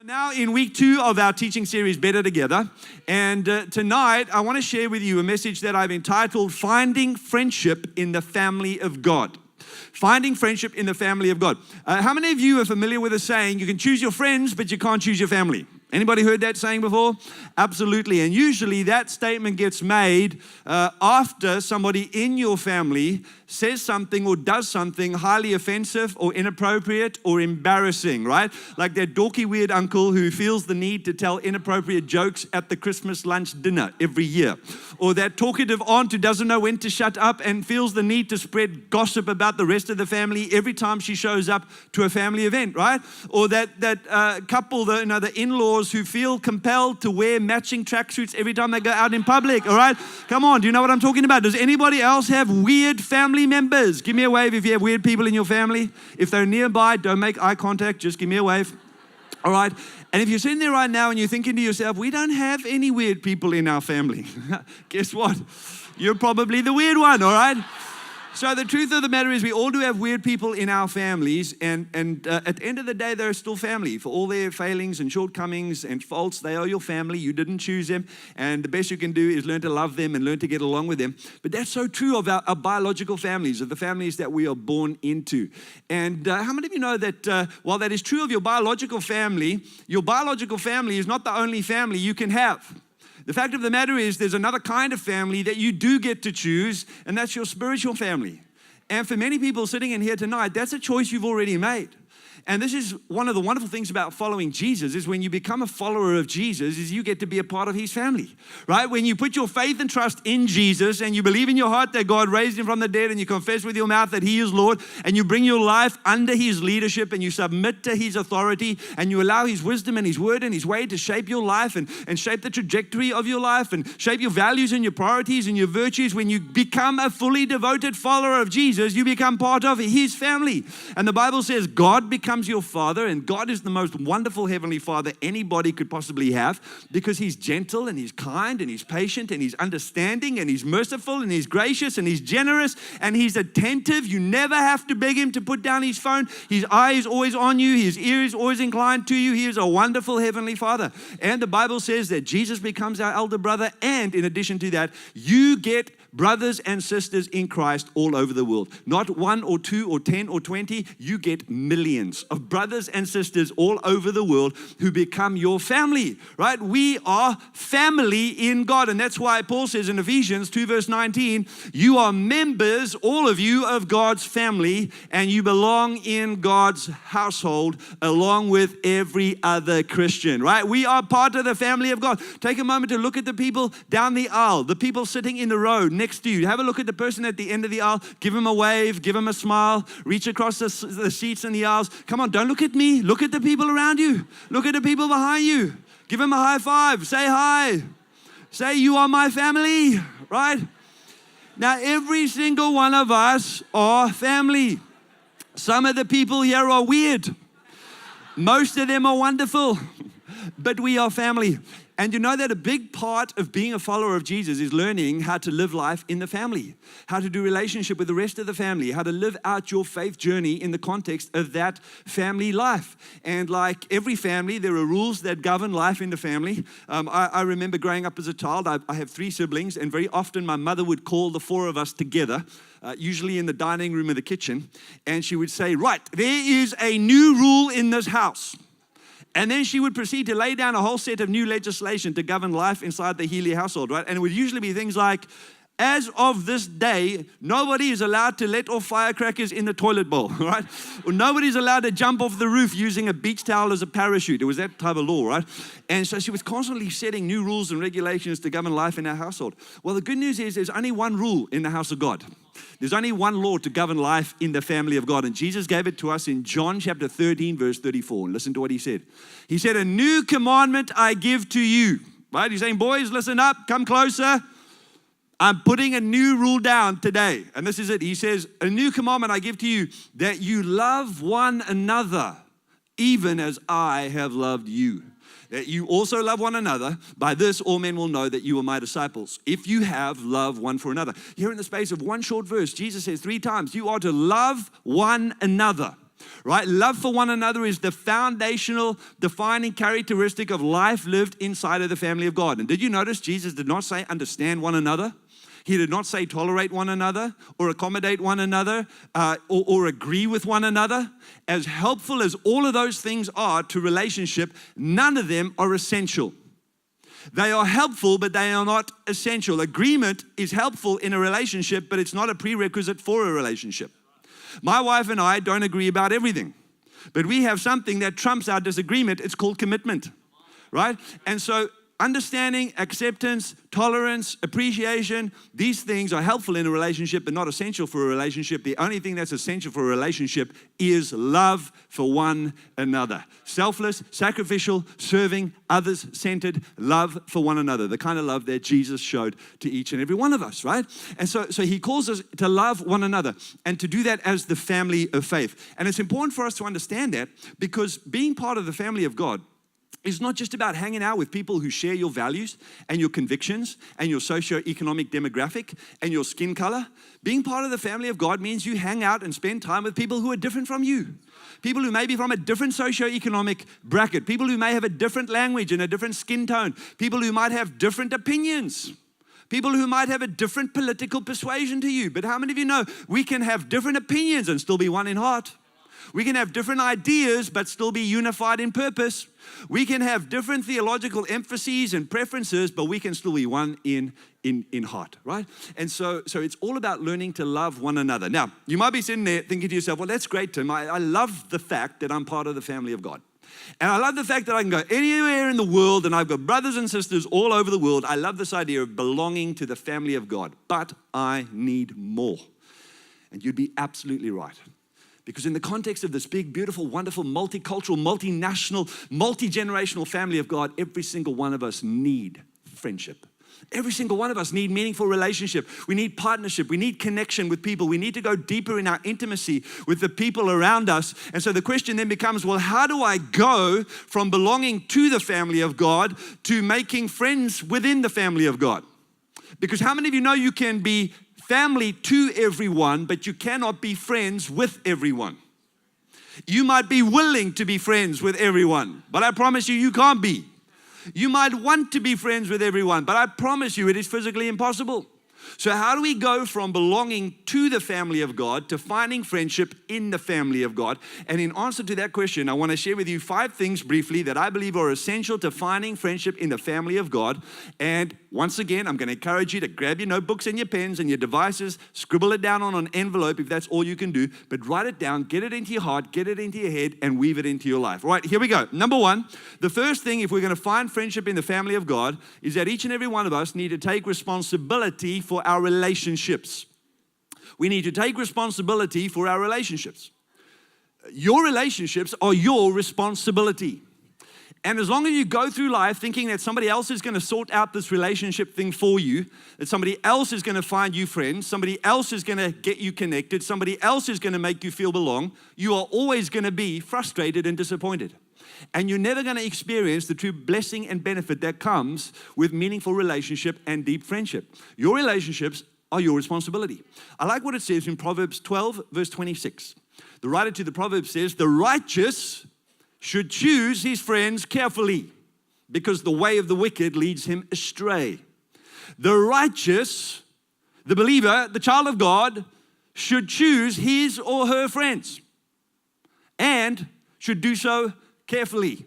Now in week 2 of our teaching series, Better Together, and tonight I want to share with you a message that I've entitled, Finding Friendship in the Family of God. Finding friendship in the family of God. How many of you are familiar with the saying, you can choose your friends, but you can't choose your family? Anybody heard that saying before? Absolutely. And usually that statement gets made after somebody in your family says something or does something highly offensive or inappropriate or embarrassing, right? Like that dorky weird uncle who feels the need to tell inappropriate jokes at the Christmas lunch dinner every year. Or that talkative aunt who doesn't know when to shut up and feels the need to spread gossip about the rest of the family every time she shows up to a family event, right? Or that couple, the in-laws who feel compelled to wear matching tracksuits every time they go out in public, all right? Come on, do you know what I'm talking about? Does anybody else have weird family members? Give me a wave if you have weird people in your family. If they're nearby, don't make eye contact, just give me a wave. All right? And if you're sitting there right now and you're thinking to yourself, we don't have any weird people in our family. Guess what? You're probably the weird one, all right? So the truth of the matter is we all do have weird people in our families, and at the end of the day, they're still family. For all their failings and shortcomings and faults, they are your family. You didn't choose them, and the best you can do is learn to love them and learn to get along with them. But that's so true of our biological families, of the families that we are born into. And how many of you know that while that is true of your biological family is not the only family you can have. The fact of the matter is there's another kind of family that you do get to choose, and that's your spiritual family. And for many people sitting in here tonight, that's a choice you've already made. And this is one of the wonderful things about following Jesus is when you become a follower of Jesus is you get to be a part of his family, right? When you put your faith and trust in Jesus and you believe in your heart that God raised him from the dead and you confess with your mouth that he is Lord and you bring your life under his leadership and you submit to his authority and you allow his wisdom and his word and his way to shape your life and shape the trajectory of your life and shape your values and your priorities and your virtues. When you become a fully devoted follower of Jesus, you become part of his family. And the Bible says God becomes your father, and God is the most wonderful heavenly father anybody could possibly have because he's gentle and he's kind and he's patient and he's understanding and he's merciful and he's gracious and he's generous and he's attentive. You never have to beg him to put down his phone. His eye is always on you. His ear is always inclined to you. He is a wonderful heavenly father. And the Bible says that Jesus becomes our elder brother, and in addition to that, you get brothers and sisters in Christ all over the world. Not 1 or 2 or 10 or 20. You get millions of brothers and sisters all over the world who become your family, right? We are family in God. And that's why Paul says in Ephesians 2 verse 19, you are members, all of you, of God's family, and you belong in God's household along with every other Christian, right? We are part of the family of God. Take a moment to look at the people down the aisle, the people sitting in the row next to you. Have a look at the person at the end of the aisle. Give him a wave, give him a smile, reach across the seats and the aisles. Come on, don't look at me. Look at the people around you. Look at the people behind you. Give them a high five. Say hi. Say, you are my family, right? Now, every single one of us are family. Some of the people here are weird. Most of them are wonderful, but we are family. And you know that a big part of being a follower of Jesus is learning how to live life in the family, how to do relationship with the rest of the family, how to live out your faith journey in the context of that family life. And like every family, there are rules that govern life in the family. I remember growing up as a child. I have 3 siblings, and very often my mother would call the 4 of us together, usually in the dining room or the kitchen, and she would say, right, there is a new rule in this house. And then she would proceed to lay down a whole set of new legislation to govern life inside the Healy household, right? And it would usually be things like, as of this day, nobody is allowed to let off firecrackers in the toilet bowl, right? Or nobody's allowed to jump off the roof using a beach towel as a parachute. It was that type of law, right? And so she was constantly setting new rules and regulations to govern life in our household. Well, the good news is there's only one rule in the house of God. There's only one law to govern life in the family of God. And Jesus gave it to us in John chapter 13, verse 34. And listen to what he said. He said, a new commandment I give to you. Right? He's saying, boys, listen up, come closer. I'm putting a new rule down today. And this is it. He says, a new commandment I give to you, that you love one another, even as I have loved you. That you also love one another. By this, all men will know that you are my disciples, if you have love one for another. Here in the space of one short verse, Jesus says 3 times, you are to love one another. right? Love for one another is the foundational, defining characteristic of life lived inside of the family of God. And did you notice Jesus did not say understand one another? He did not say tolerate one another or accommodate one another or agree with one another. As helpful as all of those things are to relationship, none of them are essential. They are helpful, but they are not essential. Agreement is helpful in a relationship, but it's not a prerequisite for a relationship. My wife and I don't agree about everything, but we have something that trumps our disagreement. It's called commitment, right? And so understanding, acceptance, tolerance, appreciation, these things are helpful in a relationship, but not essential for a relationship. The only thing that's essential for a relationship is love for one another. Selfless, sacrificial, serving, others-centered love for one another. The kind of love that Jesus showed to each and every one of us, right? And so he calls us to love one another and to do that as the family of faith. And it's important for us to understand that because being part of the family of God is not just about hanging out with people who share your values and your convictions and your socioeconomic demographic and your skin color. Being part of the family of God means you hang out and spend time with people who are different from you. People who may be from a different socioeconomic bracket. People who may have a different language and a different skin tone. People who might have different opinions. People who might have a different political persuasion to you. But how many of you know we can have different opinions and still be one in heart? We can have different ideas but still be unified in purpose. We can have different theological emphases and preferences, but we can still be one in heart, right? And so it's all about learning to love one another. Now, you might be sitting there thinking to yourself, well, that's great, Tim. I love the fact that I'm part of the family of God. And I love the fact that I can go anywhere in the world and I've got brothers and sisters all over the world. I love this idea of belonging to the family of God, but I need more. And you'd be absolutely right. Because in the context of this big, beautiful, wonderful, multicultural, multinational, multi-generational family of God, every single one of us need friendship. Every single one of us need meaningful relationship. We need partnership. We need connection with people. We need to go deeper in our intimacy with the people around us. And so the question then becomes, well, how do I go from belonging to the family of God to making friends within the family of God? Because how many of you know you can be family to everyone, but you cannot be friends with everyone? You might be willing to be friends with everyone, but I promise you can't be. You might want to be friends with everyone, but I promise you it is physically impossible. So how do we go from belonging to the family of God to finding friendship in the family of God? And in answer to that question, I want to share with you 5 things briefly that I believe are essential to finding friendship in the family of God. And once again, I'm going to encourage you to grab your notebooks and your pens and your devices, scribble it down on an envelope if that's all you can do, but write it down, get it into your heart, get it into your head, and weave it into your life. All right, here we go. Number 1, the first thing if we're going to find friendship in the family of God is that each and every one of us need to take responsibility for our relationships. We need to take responsibility for our relationships. Your relationships are your responsibility. And as long as you go through life thinking that somebody else is going to sort out this relationship thing for you, that somebody else is going to find you friends, somebody else is going to get you connected, somebody else is going to make you feel belong, you are always going to be frustrated and disappointed. And you're never going to experience the true blessing and benefit that comes with meaningful relationship and deep friendship. Your relationships are your responsibility. I like what it says in Proverbs 12, verse 26. The writer to the Proverbs says, the righteous should choose his friends carefully because the way of the wicked leads him astray. The righteous, the believer, the child of God, should choose his or her friends and should do so carefully.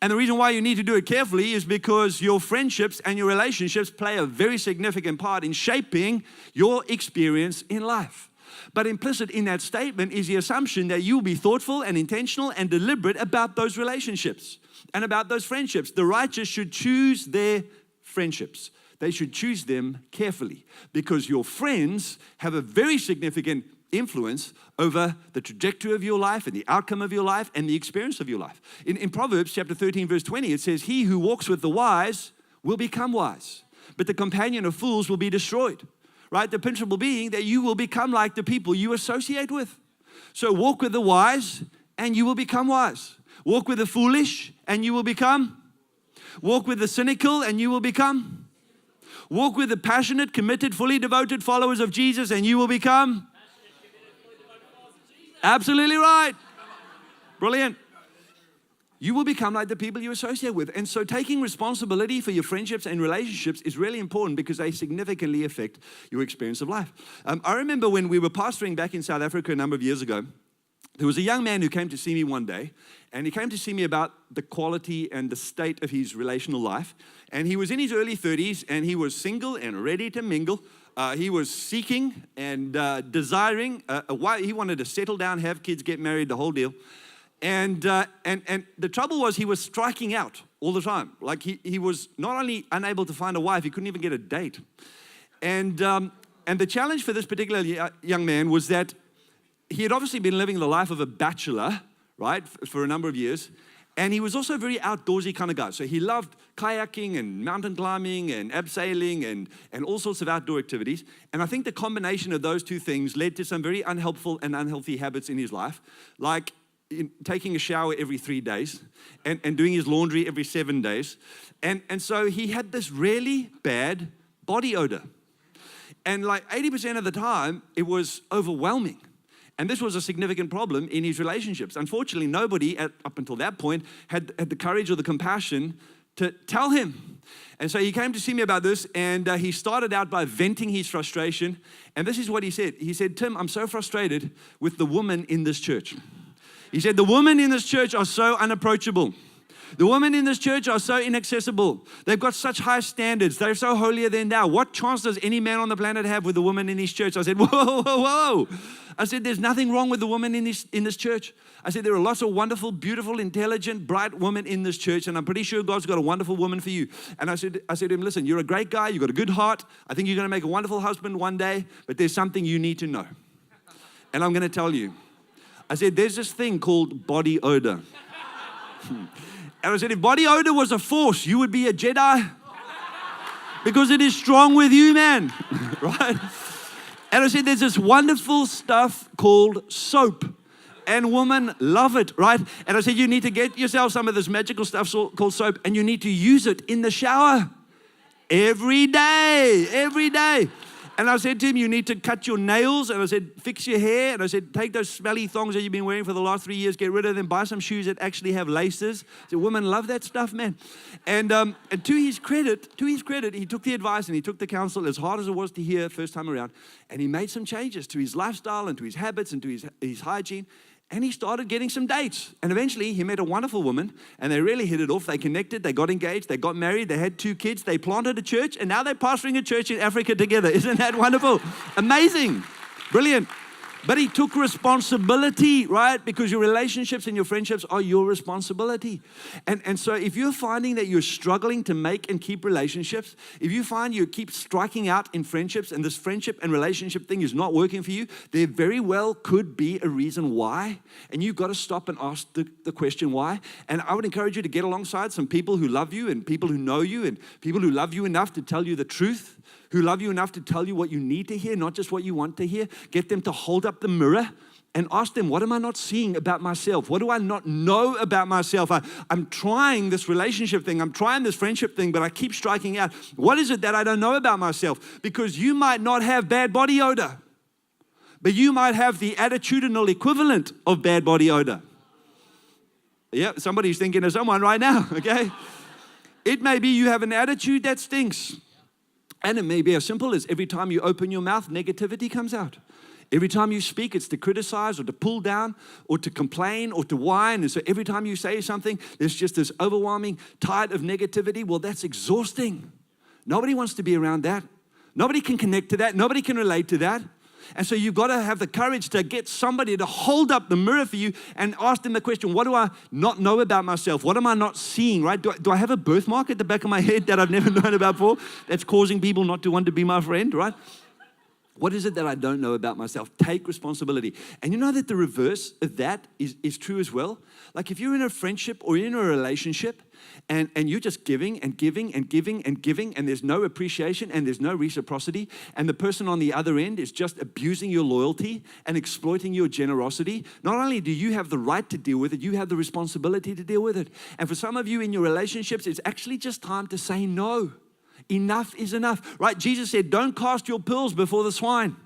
And the reason why you need to do it carefully is because your friendships and your relationships play a very significant part in shaping your experience in life. But implicit in that statement is the assumption that you'll be thoughtful and intentional and deliberate about those relationships and about those friendships. The righteous should choose their friendships. They should choose them carefully because your friends have a very significant influence over the trajectory of your life and the outcome of your life and the experience of your life. In Proverbs chapter 13, verse 20, it says, he who walks with the wise will become wise, but the companion of fools will be destroyed. Right? The principle being that you will become like the people you associate with. So walk with the wise and you will become wise. Walk with the foolish and you will become. Walk with the cynical and you will become. Walk with the passionate, committed, fully devoted followers of Jesus and you will become. Absolutely right. Brilliant. You will become like the people you associate with. And so taking responsibility for your friendships and relationships is really important because they significantly affect your experience of life. I remember when we were pastoring back in South Africa a number of years ago, there was a young man who came to see me one day, and he came to see me about the quality and the state of his relational life. And he was in his early 30s, and he was single and ready to mingle. He was seeking and desiring a wife. He wanted to settle down, have kids, get married, the whole deal. And the trouble was he was striking out all the time. Like he was not only unable to find a wife, he couldn't even get a date. And the challenge for this particular young man was that he had obviously been living the life of a bachelor, right, for a number of years. And he was also a very outdoorsy kind of guy. So he loved kayaking and mountain climbing and abseiling and all sorts of outdoor activities. And I think the combination of those two things led to some very unhelpful and unhealthy habits in his life, like taking a shower every 3 days and doing his laundry every 7 days. And so he had this really bad body odor. And like 80% of the time, it was overwhelming. And this was a significant problem in his relationships. Unfortunately, nobody up until that point had the courage or the compassion to tell him. And so he came to see me about this, and he started out by venting his frustration. And this is what he said. He said, Tim, I'm so frustrated with the women in this church. He said, the women in this church are so unapproachable. The women in this church are so inaccessible. They've got such high standards. They're so holier than thou. What chance does any man on the planet have with the woman in his church? I said, whoa. I said, there's nothing wrong with the woman in this church. I said, there are lots of wonderful, beautiful, intelligent, bright women in this church, and I'm pretty sure God's got a wonderful woman for you. And I said to him, listen, you're a great guy. You've got a good heart. I think you're going to make a wonderful husband one day, but there's something you need to know. And I'm going to tell you. I said, there's this thing called body odor. And I said, if body odor was a force, you would be a Jedi. Because it is strong with you, man. Right? And I said, there's this wonderful stuff called soap. And women love it, right? And I said, you need to get yourself some of this magical stuff called soap, and you need to use it in the shower. Every day. And I said to him, you need to cut your nails. And I said, fix your hair. And I said, take those smelly thongs that you've been wearing for the last 3 years, get rid of them, buy some shoes that actually have laces. So women love that stuff, man. And to his credit, he took the advice and he took the counsel, as hard as it was to hear first time around. And he made some changes to his lifestyle and to his habits and to his hygiene. And he started getting some dates. And eventually he met a wonderful woman, and they really hit it off. They connected, they got engaged, they got married, they had 2 kids, they planted a church, and now they're pastoring a church in Africa together. Isn't that wonderful? Amazing. Brilliant. But he took responsibility, right? Because your relationships and your friendships are your responsibility. And so if you're finding that you're struggling to make and keep relationships, if you find you keep striking out in friendships and this friendship and relationship thing is not working for you, there very well could be a reason why. And you've got to stop and ask the question why. And I would encourage you to get alongside some people who love you and people who know you and people who love you enough to tell you the truth, who love you enough to tell you what you need to hear, not just what you want to hear. Get them to hold up the mirror and ask them, what am I not seeing about myself? What do I not know about myself? I'm trying this relationship thing. I'm trying this friendship thing, but I keep striking out. What is it that I don't know about myself? Because you might not have bad body odor, but you might have the attitudinal equivalent of bad body odor. Yeah, somebody's thinking of someone right now, okay? It may be you have an attitude that stinks. And it may be as simple as every time you open your mouth, negativity comes out. Every time you speak, it's to criticize or to pull down or to complain or to whine. And so every time you say something, there's just this overwhelming tide of negativity. Well, that's exhausting. Nobody wants to be around that. Nobody can connect to that. Nobody can relate to that. And so you've got to have the courage to get somebody to hold up the mirror for you and ask them the question, what do I not know about myself? What am I not seeing, right? Do I have a birthmark at the back of my head that I've never known about before that's causing people not to want to be my friend, right? What is it that I don't know about myself? Take responsibility. And you know that the reverse of that is true as well? Like if you're in a friendship or in a relationship and you're just giving and giving and giving and giving and there's no appreciation and there's no reciprocity and the person on the other end is just abusing your loyalty and exploiting your generosity, not only do you have the right to deal with it, you have the responsibility to deal with it. And for some of you in your relationships, it's actually just time to say no. Enough is enough, right? Jesus said, don't cast your pearls before the swine.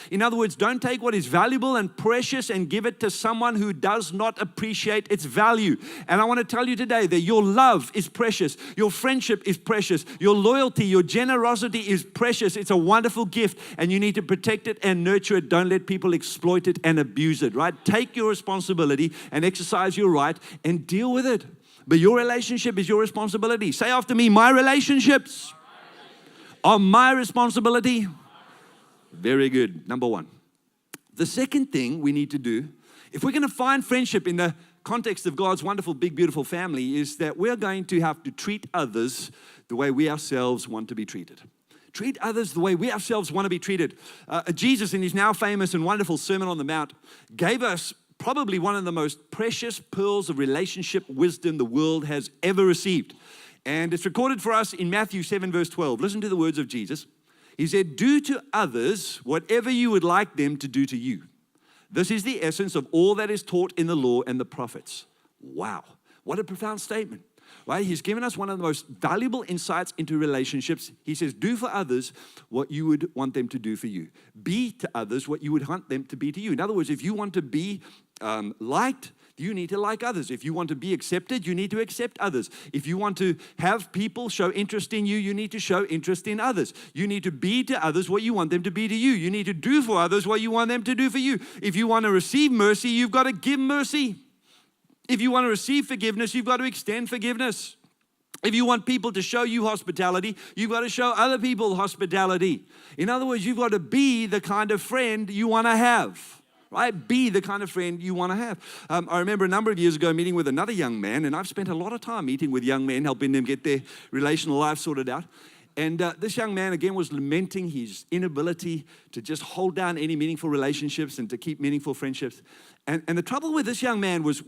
In other words, don't take what is valuable and precious and give it to someone who does not appreciate its value. And I want to tell you today that your love is precious. Your friendship is precious. Your loyalty, your generosity is precious. It's a wonderful gift, and you need to protect it and nurture it. Don't let people exploit it and abuse it, right? Take your responsibility and exercise your right and deal with it. But your relationship is your responsibility. Say after me, my relationships are my responsibility. Very good. Number one. The second thing we need to do, if we're going to find friendship in the context of God's wonderful, big, beautiful family, is that we're going to have to treat others the way we ourselves want to be treated. Treat others the way we ourselves want to be treated. Jesus, in his now famous and wonderful Sermon on the Mount, gave us probably one of the most precious pearls of relationship wisdom the world has ever received. And it's recorded for us in Matthew 7, verse 12. Listen to the words of Jesus. He said, do to others whatever you would like them to do to you. This is the essence of all that is taught in the law and the prophets. Wow, what a profound statement. Right? He's given us one of the most valuable insights into relationships. He says, do for others what you would want them to do for you. Be to others what you would want them to be to you. In other words, if you want to be liked, you need to like others. If you want to be accepted, you need to accept others. If you want to have people show interest in you, you need to show interest in others. You need to be to others what you want them to be to you. You need to do for others what you want them to do for you. If you want to receive mercy, you've got to give mercy. If you want to receive forgiveness, you've got to extend forgiveness. If you want people to show you hospitality, you've got to show other people hospitality. In other words, you've got to be the kind of friend you want to have, right? Be the kind of friend you want to have. I remember a number of years ago meeting with another young man, and I've spent a lot of time meeting with young men, helping them get their relational life sorted out. And this young man, again, was lamenting his inability to just hold down any meaningful relationships and to keep meaningful friendships. And the trouble with this young man was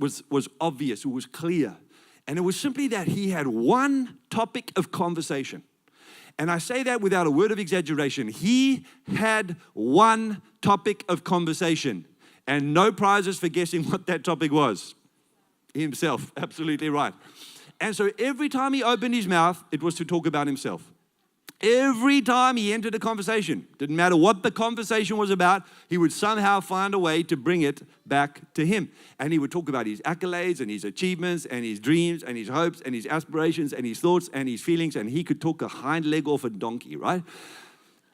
obvious, it was clear. And it was simply that he had one topic of conversation. And I say that without a word of exaggeration. He had one topic of conversation, and no prizes for guessing what that topic was. Himself, absolutely right. And so every time he opened his mouth, it was to talk about himself. Every time he entered a conversation, didn't matter what the conversation was about, he would somehow find a way to bring it back to him. And he would talk about his accolades and his achievements and his dreams and his hopes and his aspirations and his thoughts and his feelings, and he could talk a hind leg off a donkey, right?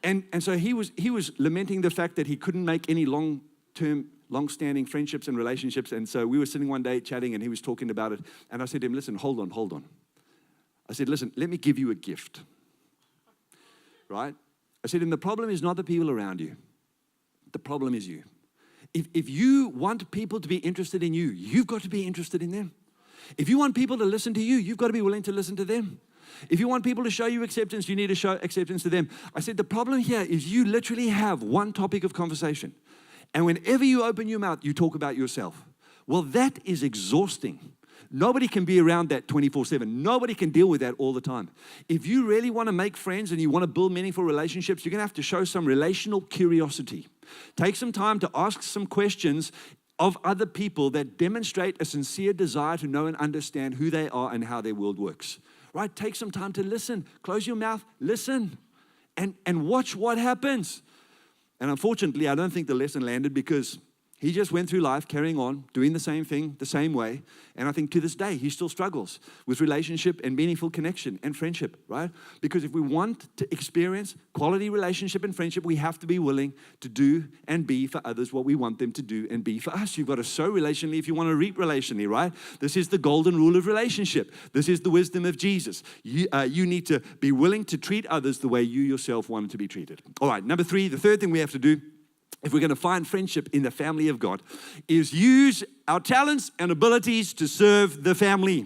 And so he was lamenting the fact that he couldn't make any long-standing friendships and relationships. And so we were sitting one day chatting, and he was talking about it. And I said to him, listen, hold on. I said, listen, let me give you a gift. Right? I said, and the problem is not the people around you. The problem is you. If you want people to be interested in you, you've got to be interested in them. If you want people to listen to you, you've got to be willing to listen to them. If you want people to show you acceptance, you need to show acceptance to them. I said, the problem here is you literally have one topic of conversation. And whenever you open your mouth, you talk about yourself. Well, that is exhausting. Nobody can be around that 24/7. Nobody can deal with that all the time. If you really want to make friends and you want to build meaningful relationships, you're going to have to show some relational curiosity. Take some time to ask some questions of other people that demonstrate a sincere desire to know and understand who they are and how their world works. Right? Take some time to listen. Close your mouth, listen, and watch what happens. And unfortunately, I don't think the lesson landed, because he just went through life carrying on, doing the same thing, the same way. And I think to this day, he still struggles with relationship and meaningful connection and friendship, right? Because if we want to experience quality relationship and friendship, we have to be willing to do and be for others what we want them to do and be for us. You've got to sow relationally if you want to reap relationally, right? This is the golden rule of relationship. This is the wisdom of Jesus. You need to be willing to treat others the way you yourself want to be treated. All right, number 3, the third thing we have to do, if we're going to find friendship in the family of God, is use our talents and abilities to serve the family.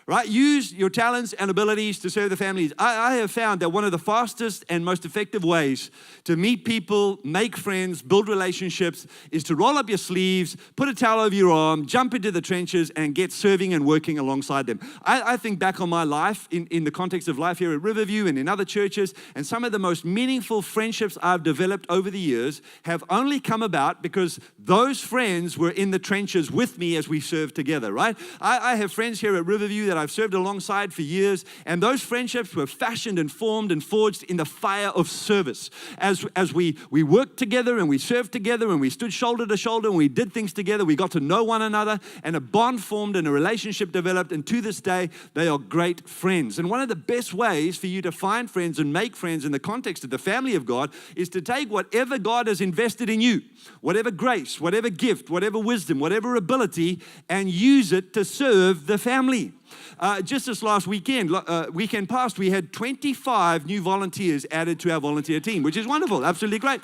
Right? Use your talents and abilities to serve the families. I have found that one of the fastest and most effective ways to meet people, make friends, build relationships is to roll up your sleeves, put a towel over your arm, jump into the trenches, and get serving and working alongside them. I think back on my life in the context of life here at Riverview and in other churches, and some of the most meaningful friendships I've developed over the years have only come about because those friends were in the trenches with me as we served together, right? I have friends here at Riverview that I've served alongside for years. And those friendships were fashioned and formed and forged in the fire of service. As we worked together and we served together and we stood shoulder to shoulder and we did things together, we got to know one another and a bond formed and a relationship developed. And to this day, they are great friends. And one of the best ways for you to find friends and make friends in the context of the family of God is to take whatever God has invested in you, whatever grace, whatever gift, whatever wisdom, whatever ability, and use it to serve the family. Just this last weekend past, we had 25 new volunteers added to our volunteer team, which is wonderful, absolutely great.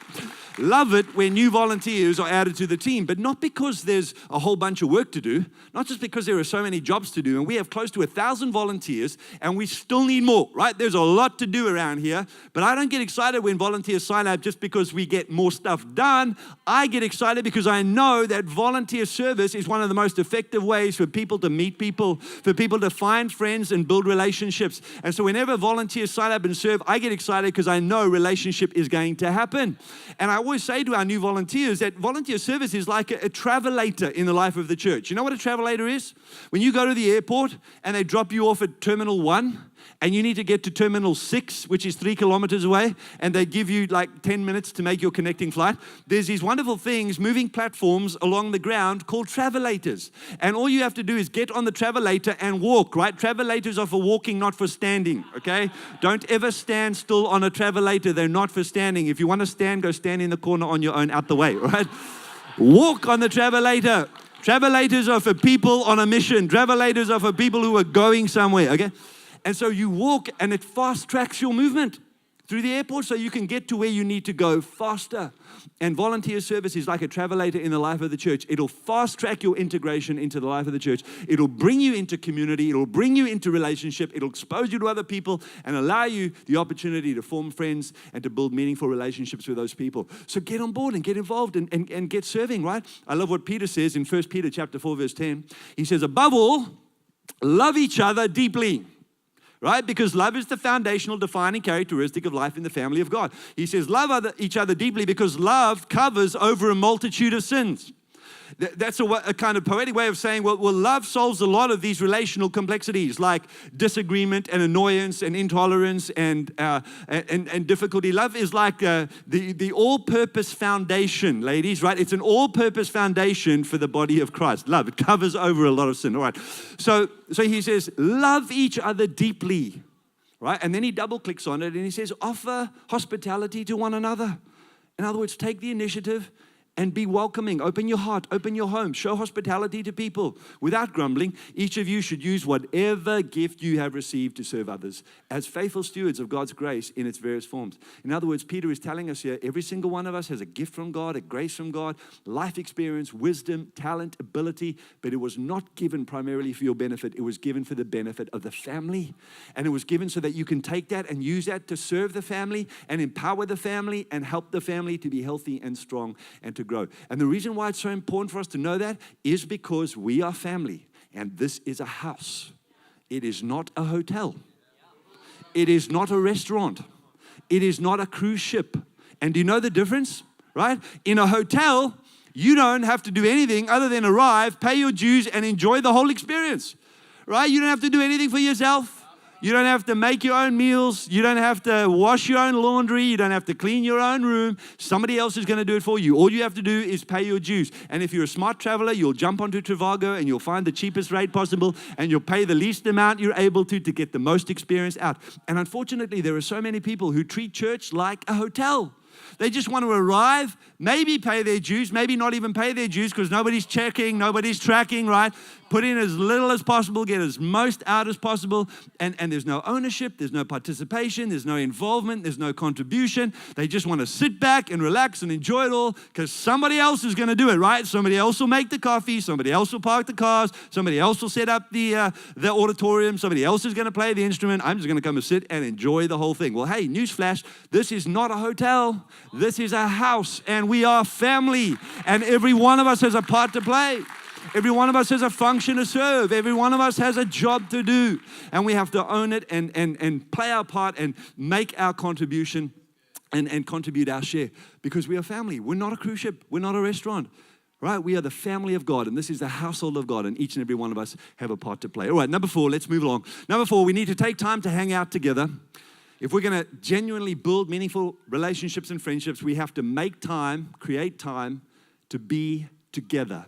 Love it when new volunteers are added to the team, but not because there's a whole bunch of work to do, not just because there are so many jobs to do, and we have close to 1,000 volunteers, and we still need more, right? There's a lot to do around here, but I don't get excited when volunteers sign up just because we get more stuff done. I get excited because I know that volunteer service is one of the most effective ways for people to meet people, for people to find friends and build relationships. And so whenever volunteers sign up and serve, I get excited because I know relationship is going to happen. And I always say to our new volunteers that volunteer service is like a travelator in the life of the church. You know what a travelator is? When you go to the airport and they drop you off at Terminal 1, and you need to get to Terminal 6, which is 3 kilometers away, and they give you like 10 minutes to make your connecting flight. There's these wonderful things, moving platforms along the ground called travelators. And all you have to do is get on the travelator and walk, right? Travelators are for walking, not for standing, okay? Don't ever stand still on a travelator. They're not for standing. If you want to stand, go stand in the corner on your own out the way, right? Walk on the travelator. Travelators are for people on a mission. Travelators are for people who are going somewhere, okay? And so you walk and it fast tracks your movement through the airport so you can get to where you need to go faster. And volunteer service is like a travelator in the life of the church. It'll fast track your integration into the life of the church. It'll bring you into community. It'll bring you into relationship. It'll expose you to other people and allow you the opportunity to form friends and to build meaningful relationships with those people. So get on board and get involved and get serving, right? I love what Peter says in 1 Peter chapter 4, verse 10. He says, above all, love each other deeply. Right? Because love is the foundational defining characteristic of life in the family of God. He says, love each other deeply because love covers over a multitude of sins. That's a kind of poetic way of saying, well, love solves a lot of these relational complexities like disagreement and annoyance and intolerance and difficulty. Love is like the all-purpose foundation, ladies, right? It's an all-purpose foundation for the body of Christ. Love, it covers over a lot of sin. All right. So he says, love each other deeply, right? And then he double clicks on it and he says, offer hospitality to one another. In other words, take the initiative and be welcoming. Open your heart, open your home, show hospitality to people without grumbling. Each of you should use whatever gift you have received to serve others as faithful stewards of God's grace in its various forms. In other words, Peter is telling us here, every single one of us has a gift from God, a grace from God, life experience, wisdom, talent, ability, but it was not given primarily for your benefit. It was given for the benefit of the family. And it was given so that you can take that and use that to serve the family and empower the family and help the family to be healthy and strong and to grow. And the reason why it's so important for us to know that is because we are family and this is a house. It is not a hotel. It is not a restaurant. It is not a cruise ship. And do you know the difference, right? In a hotel, you don't have to do anything other than arrive, pay your dues, and enjoy the whole experience, right? You don't have to do anything for yourself. You don't have to make your own meals. You don't have to wash your own laundry. You don't have to clean your own room. Somebody else is going to do it for you. All you have to do is pay your dues. And if you're a smart traveler, you'll jump onto Trivago and you'll find the cheapest rate possible and you'll pay the least amount you're able to get the most experience out. And unfortunately, there are so many people who treat church like a hotel. They just want to arrive, maybe pay their dues, maybe not even pay their dues because nobody's checking, nobody's tracking, right? Put in as little as possible, get as most out as possible, and there's no ownership, there's no participation, there's no involvement, there's no contribution. They just want to sit back and relax and enjoy it all because somebody else is going to do it, right? Somebody else will make the coffee, somebody else will park the cars, somebody else will set up the auditorium, somebody else is going to play the instrument. I'm just going to come and sit and enjoy the whole thing. Well, hey, newsflash, this is not a hotel. This is a house, and we are family, and every one of us has a part to play. Every one of us has a function to serve. Every one of us has a job to do, and we have to own it and play our part and make our contribution and contribute our share because we are family. We're not a cruise ship. We're not a restaurant. Right? We are the family of God, and this is the household of God, and each and every one of us have a part to play. All right, number 4, let's move along. Number 4, we need to take time to hang out together. If we're going to genuinely build meaningful relationships and friendships, we have to make time, create time to be together.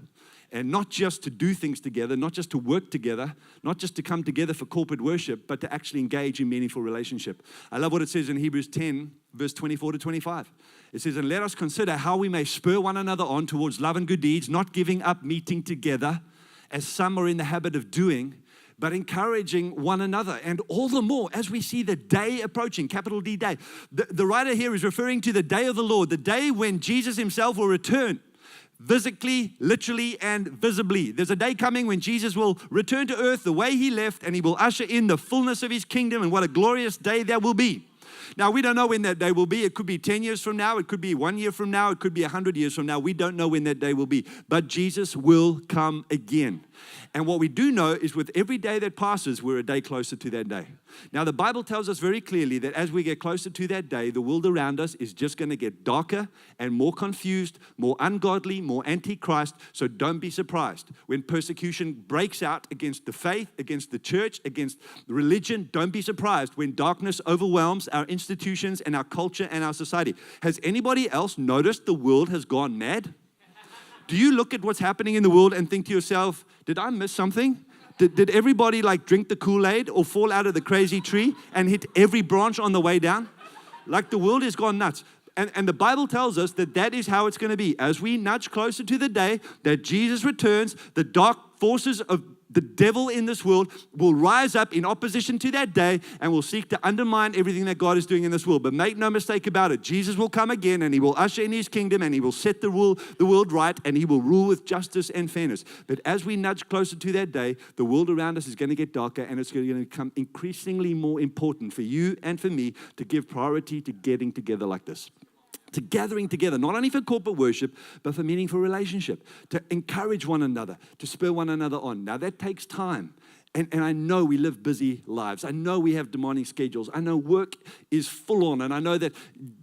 And not just to do things together, not just to work together, not just to come together for corporate worship, but to actually engage in meaningful relationship. I love what it says in Hebrews 10, verse 24 to 25. It says, and let us consider how we may spur one another on towards love and good deeds, not giving up meeting together, as some are in the habit of doing, but encouraging one another. And all the more as we see the day approaching, capital D day. The writer here is referring to the day of the Lord, the day when Jesus himself will return. Physically, literally, and visibly. There's a day coming when Jesus will return to earth the way he left, and he will usher in the fullness of his kingdom, and what a glorious day that will be. Now, we don't know when that day will be. It could be 10 years from now. It could be 1 year from now. It could be 100 years from now. We don't know when that day will be. But Jesus will come again. And what we do know is with every day that passes, we're a day closer to that day. Now, the Bible tells us very clearly that as we get closer to that day, the world around us is just going to get darker and more confused, more ungodly, more antichrist. So don't be surprised when persecution breaks out against the faith, against the church, against religion. Don't be surprised when darkness overwhelms our institutions and our culture and our society. Has anybody else noticed the world has gone mad? Do you look at what's happening in the world and think to yourself, did I miss something? Did everybody like drink the Kool-Aid or fall out of the crazy tree and hit every branch on the way down? Like the world has gone nuts. And the Bible tells us that that is how it's going to be. As we nudge closer to the day that Jesus returns, the dark forces of the devil in this world will rise up in opposition to that day and will seek to undermine everything that God is doing in this world. But make no mistake about it, Jesus will come again and he will usher in his kingdom and he will set the world right and he will rule with justice and fairness. But as we nudge closer to that day, the world around us is going to get darker and it's going to become increasingly more important for you and for me to give priority to getting together like this. To gathering together, not only for corporate worship, but for meaningful relationship, to encourage one another, to spur one another on. Now, that takes time. And I know we live busy lives. I know we have demanding schedules. I know work is full on. And I know that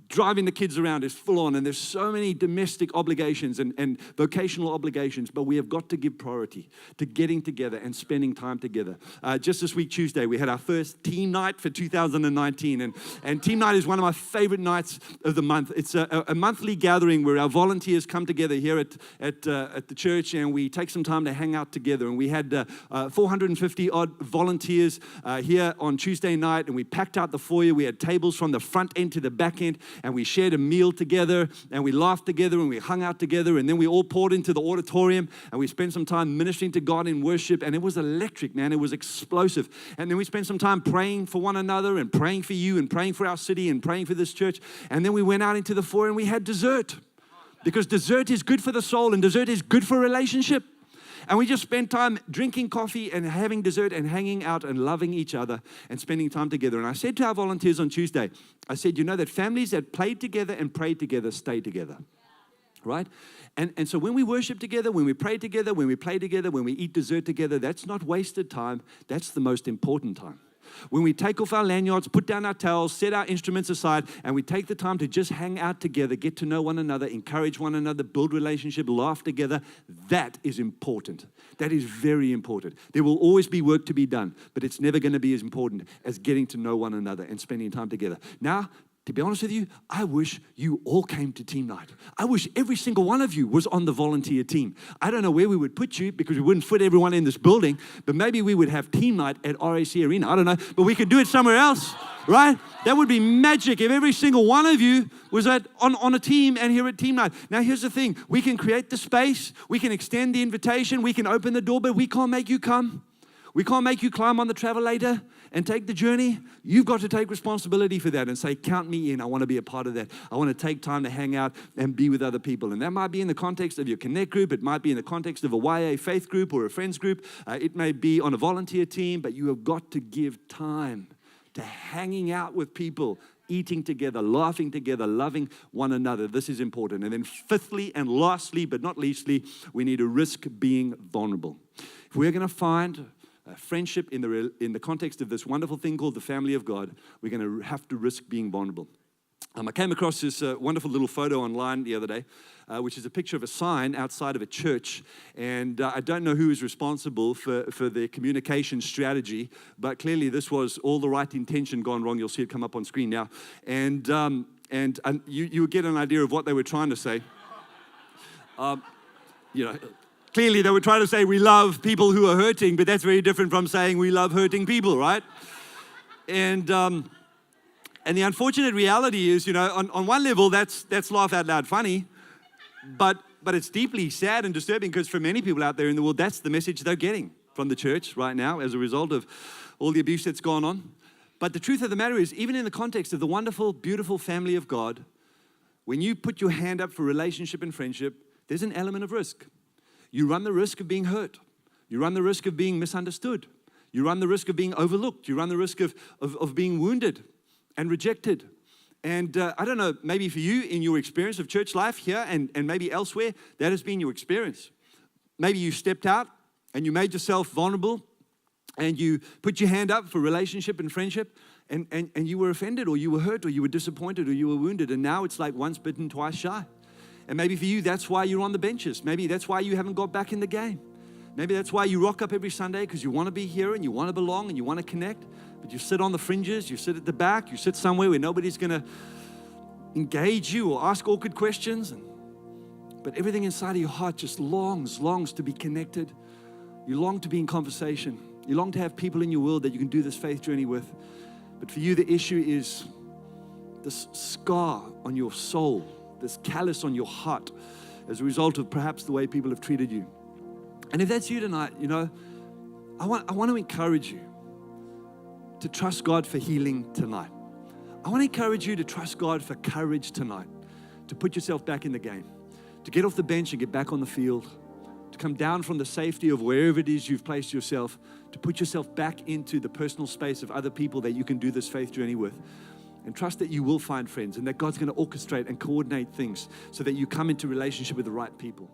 driving the kids around is full on. And there's so many domestic obligations and vocational obligations. But we have got to give priority to getting together and spending time together. Just this week, Tuesday, we had our first team night for 2019. And team night is one of my favorite nights of the month. It's a monthly gathering where our volunteers come together here at the church. And we take some time to hang out together. And we had 450 odd volunteers here on Tuesday night, and we packed out the foyer. We had tables from the front end to the back end, and we shared a meal together, and we laughed together, and we hung out together, and then we all poured into the auditorium, and we spent some time ministering to God in worship, and it was electric, man. It was explosive. And then we spent some time praying for one another, and praying for you, and praying for our city, and praying for this church, and then we went out into the foyer, and we had dessert, because dessert is good for the soul, and dessert is good for relationship. And we just spent time drinking coffee and having dessert and hanging out and loving each other and spending time together. And I said to our volunteers on Tuesday, I said, you know that families that played together and prayed together stay together, right? And so when we worship together, when we pray together, when we play together, when we eat dessert together, that's not wasted time. That's the most important time. When we take off our lanyards, put down our towels, set our instruments aside, and we take the time to just hang out together, get to know one another, encourage one another, build relationship, laugh together, that is important. That is very important. There will always be work to be done, but it's never going to be as important as getting to know one another and spending time together. Now, to be honest with you, I wish you all came to team night. I wish every single one of you was on the volunteer team. I don't know where we would put you because we wouldn't fit everyone in this building, but maybe we would have team night at RAC Arena. I don't know, but we could do it somewhere else, right? That would be magic if every single one of you was on a team and here at team night. Now, here's the thing. We can create the space. We can extend the invitation. We can open the door, but we can't make you come. We can't make you climb on the travelator and take the journey. You've got to take responsibility for that and say, count me in. I want to be a part of that. I want to take time to hang out and be with other people. And that might be in the context of your Connect group. It might be in the context of a YA faith group or a friends group. It may be on a volunteer team, but you have got to give time to hanging out with people, eating together, laughing together, loving one another. This is important. And then fifthly and lastly, but not leastly, we need to risk being vulnerable. If we're going to find friendship in the context of this wonderful thing called the family of God, we're going to have to risk being vulnerable. I came across this wonderful little photo online the other day, which is a picture of a sign outside of a church. And I don't know who is responsible for their communication strategy, but clearly this was all the right intention gone wrong. You'll see it come up on screen now. And you get an idea of what they were trying to say. Clearly they were trying to say we love people who are hurting, but that's very different from saying we love hurting people, right? And the unfortunate reality is, on one level, that's laugh out loud funny, but it's deeply sad and disturbing because for many people out there in the world, that's the message they're getting from the church right now as a result of all the abuse that's gone on. But the truth of the matter is, even in the context of the wonderful, beautiful family of God, when you put your hand up for relationship and friendship, there's an element of risk. You run the risk of being hurt. You run the risk of being misunderstood. You run the risk of being overlooked. You run the risk of being wounded and rejected. And I don't know, maybe for you in your experience of church life here and maybe elsewhere, that has been your experience. Maybe you stepped out and you made yourself vulnerable and you put your hand up for relationship and friendship and you were offended or you were hurt or you were disappointed or you were wounded. And now it's like once bitten, twice shy. And maybe for you, that's why you're on the benches. Maybe that's why you haven't got back in the game. Maybe that's why you rock up every Sunday because you want to be here and you want to belong and you want to connect. But you sit on the fringes, you sit at the back, you sit somewhere where nobody's going to engage you or ask awkward questions. But everything inside of your heart just longs to be connected. You long to be in conversation. You long to have people in your world that you can do this faith journey with. But for you, the issue is this scar on your soul, this callus on your heart as a result of perhaps the way people have treated you. And if that's you tonight, I want to encourage you to trust God for healing tonight. I want to encourage you to trust God for courage tonight, to put yourself back in the game, to get off the bench and get back on the field, to come down from the safety of wherever it is you've placed yourself, to put yourself back into the personal space of other people that you can do this faith journey with. And trust that you will find friends and that God's going to orchestrate and coordinate things so that you come into relationship with the right people.